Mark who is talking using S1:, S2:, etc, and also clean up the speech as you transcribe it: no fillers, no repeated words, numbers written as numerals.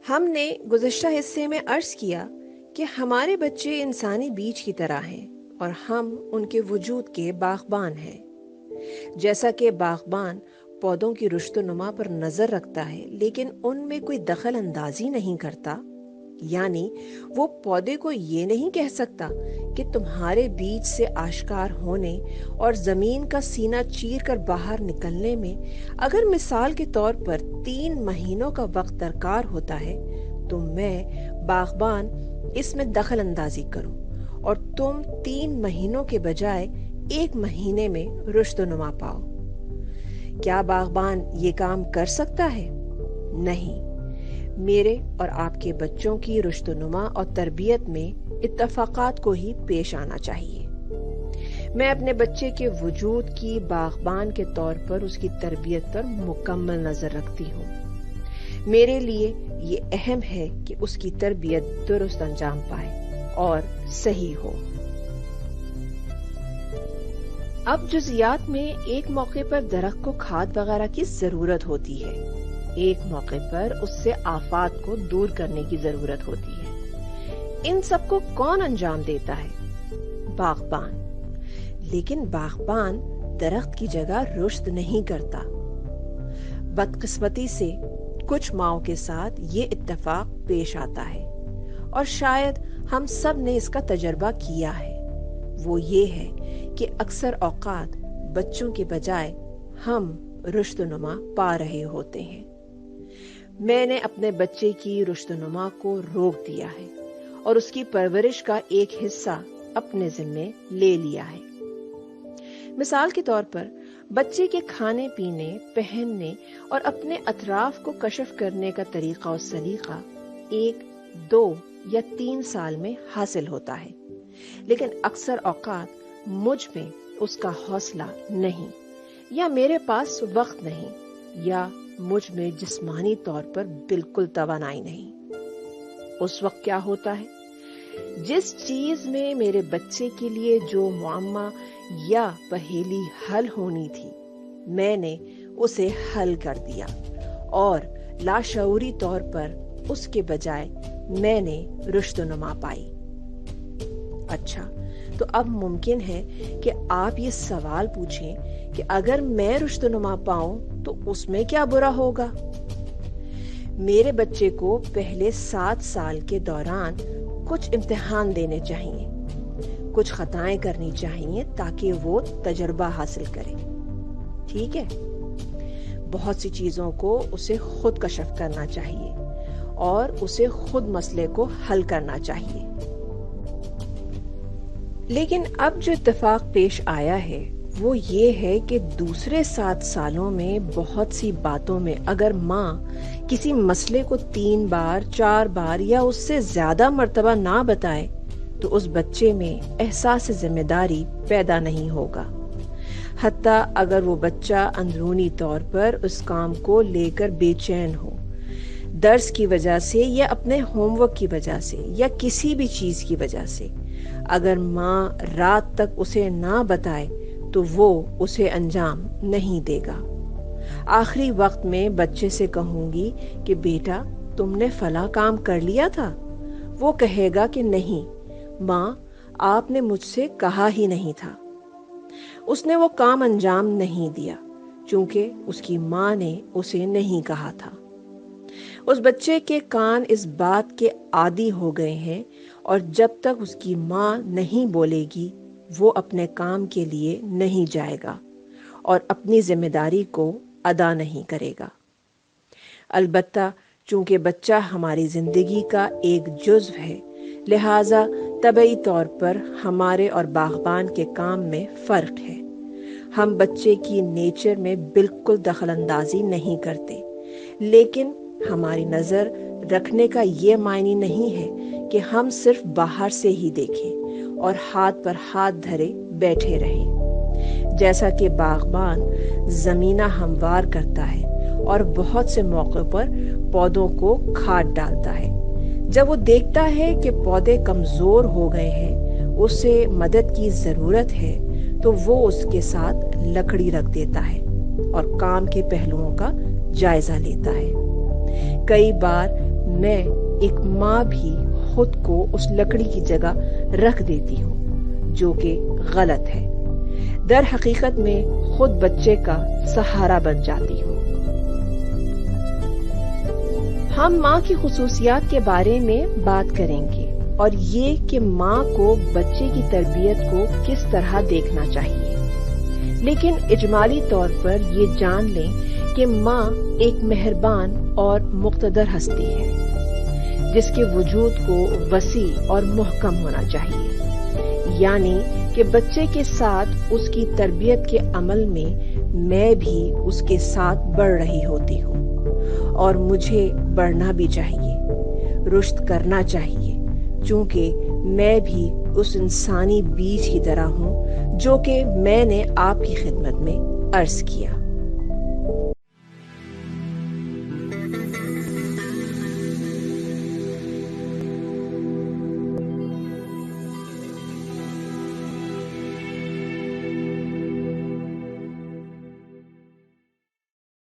S1: ہم نے گزشتہ حصے میں عرض کیا کہ ہمارے بچے انسانی بیج کی طرح ہیں اور ہم ان کے وجود کے باغبان ہیں۔ جیسا کہ باغبان پودوں کی رشت و نما پر نظر رکھتا ہے لیکن ان میں کوئی دخل اندازی نہیں کرتا، یعنی وہ پودے کو یہ نہیں کہہ سکتا کہ تمہارے بیج سے آشکار ہونے اور زمین کا سینہ چیر کر باہر نکلنے میں اگر مثال کے طور پر 3 مہینوں کا وقت درکار ہوتا ہے تو میں باغبان اس میں دخل اندازی کروں اور تم 3 مہینوں کے بجائے 1 مہینے میں رشد و نما پاؤ۔ کیا باغبان یہ کام کر سکتا ہے؟ نہیں۔ میرے اور آپ کے بچوں کی رشد و نما اور تربیت میں اتفاقات کو ہی پیش آنا چاہیے۔ میں اپنے بچے کے وجود کی باغبان کے طور پر اس کی تربیت پر مکمل نظر رکھتی ہوں۔ میرے لیے یہ اہم ہے کہ اس کی تربیت درست انجام پائے اور صحیح ہو۔ اب جزیات میں ایک موقع پر درخت کو کھاد وغیرہ کی ضرورت ہوتی ہے، ایک موقع پر اس سے آفات کو دور کرنے کی ضرورت ہوتی ہے۔ ان سب کو کون انجام دیتا ہے؟ باغبان۔ لیکن باغبان درخت کی جگہ رشد نہیں کرتا۔ بدقسمتی سے کچھ ماؤں کے ساتھ یہ اتفاق پیش آتا ہے اور شاید ہم سب نے اس کا تجربہ کیا ہے۔ وہ یہ ہے کہ اکثر اوقات بچوں کے بجائے ہم رشد و نما پا رہے ہوتے ہیں۔ میں نے اپنے بچے کی رشد و نما کو روک دیا ہے اور اس کی پرورش کا ایک حصہ اپنے ذمے لے لیا ہے۔ مثال کے طور پر بچے کے کھانے پینے، پہننے اور اپنے اطراف کو کشف کرنے کا طریقہ و سلیقہ 1، 2 یا 3 سال میں حاصل ہوتا ہے، لیکن اکثر اوقات مجھ میں اس کا حوصلہ نہیں، یا میرے پاس وقت نہیں، یا مجھ میں جسمانی طور پر بالکل توانائی نہیں۔ اس وقت کیا ہوتا ہے؟ جس چیز میں میرے بچے کے لیے جو معمہ یا پہیلی حل ہونی تھی، میں نے اسے حل کر دیا اور لاشعوری طور پر اس کے بجائے میں نے رشد و نما پائی۔ اچھا، تو اب ممکن ہے کہ آپ یہ سوال پوچھیں کہ اگر میں رشد و نما پاؤں تو اس میں کیا برا ہوگا؟ میرے بچے کو پہلے 7 سال کے دوران کچھ امتحان دینے چاہیے، کچھ خطائیں کرنی چاہیے تاکہ وہ تجربہ حاصل کرے۔ ٹھیک ہے؟ بہت سی چیزوں کو اسے خود کشف کرنا چاہیے اور اسے خود مسئلے کو حل کرنا چاہیے۔ لیکن اب جو اتفاق پیش آیا ہے وہ یہ ہے کہ دوسرے 7 سالوں میں بہت سی باتوں میں اگر ماں کسی مسئلے کو 3 بار، 4 بار یا اس سے زیادہ مرتبہ نہ بتائے تو اس بچے میں احساس ذمہ داری پیدا نہیں ہوگا، حتیٰ اگر وہ بچہ اندرونی طور پر اس کام کو لے کر بے چین ہو، درس کی وجہ سے یا اپنے ہوم ورک کی وجہ سے یا کسی بھی چیز کی وجہ سے۔ اگر ماں رات تک اسے نہ بتائے تو وہ اسے انجام نہیں دے گا۔ آخری وقت میں بچے سے کہوں گی کہ بیٹا تم نے فلاں کام کر لیا تھا، وہ کہے گا کہ نہیں ماں، آپ نے مجھ سے کہا ہی نہیں تھا۔ اس نے وہ کام انجام نہیں دیا چونکہ اس کی ماں نے اسے نہیں کہا تھا۔ اس بچے کے کان اس بات کے عادی ہو گئے ہیں اور جب تک اس کی ماں نہیں بولے گی وہ اپنے کام کے لیے نہیں جائے گا اور اپنی ذمہ داری کو ادا نہیں کرے گا۔ البتہ چونکہ بچہ ہماری زندگی کا ایک جزو ہے، لہٰذا طبعی طور پر ہمارے اور باغبان کے کام میں فرق ہے۔ ہم بچے کی نیچر میں بالکل دخل اندازی نہیں کرتے، لیکن ہماری نظر رکھنے کا یہ معنی نہیں ہے کہ ہم صرف باہر سے ہی دیکھیں اور ہاتھ پر ہاتھ دھرے بیٹھے رہیں۔ جیسا کہ باغبان زمینہ ہموار کرتا ہے اور بہت سے موقع پر پودوں کو کھاد ڈالتا ہے، جب وہ دیکھتا ہے کہ پودے کمزور ہو گئے ہیں، اسے مدد کی ضرورت ہے، تو وہ اس کے ساتھ لکڑی رکھ دیتا ہے اور کام کے پہلوؤں کا جائزہ لیتا ہے۔ کئی بار میں ایک ماں بھی خود کو اس لکڑی کی جگہ رکھ دیتی ہوں، جو کہ غلط ہے۔ در حقیقت میں خود بچے کا سہارا بن جاتی ہوں۔ ہم ماں کی خصوصیات کے بارے میں بات کریں گے اور یہ کہ ماں کو بچے کی تربیت کو کس طرح دیکھنا چاہیے، لیکن اجمالی طور پر یہ جان لیں کہ ماں ایک مہربان اور مقتدر ہستی ہے جس کے وجود کو وسیع اور محکم ہونا چاہیے، یعنی کہ بچے کے ساتھ اس کی تربیت کے عمل میں بھی اس کے ساتھ بڑھ رہی ہوتی ہوں، اور مجھے بڑھنا بھی چاہیے، رشد کرنا چاہیے، چونکہ میں بھی اس انسانی بیج کی طرح ہوں جو کہ میں نے آپ کی خدمت میں عرض کیا۔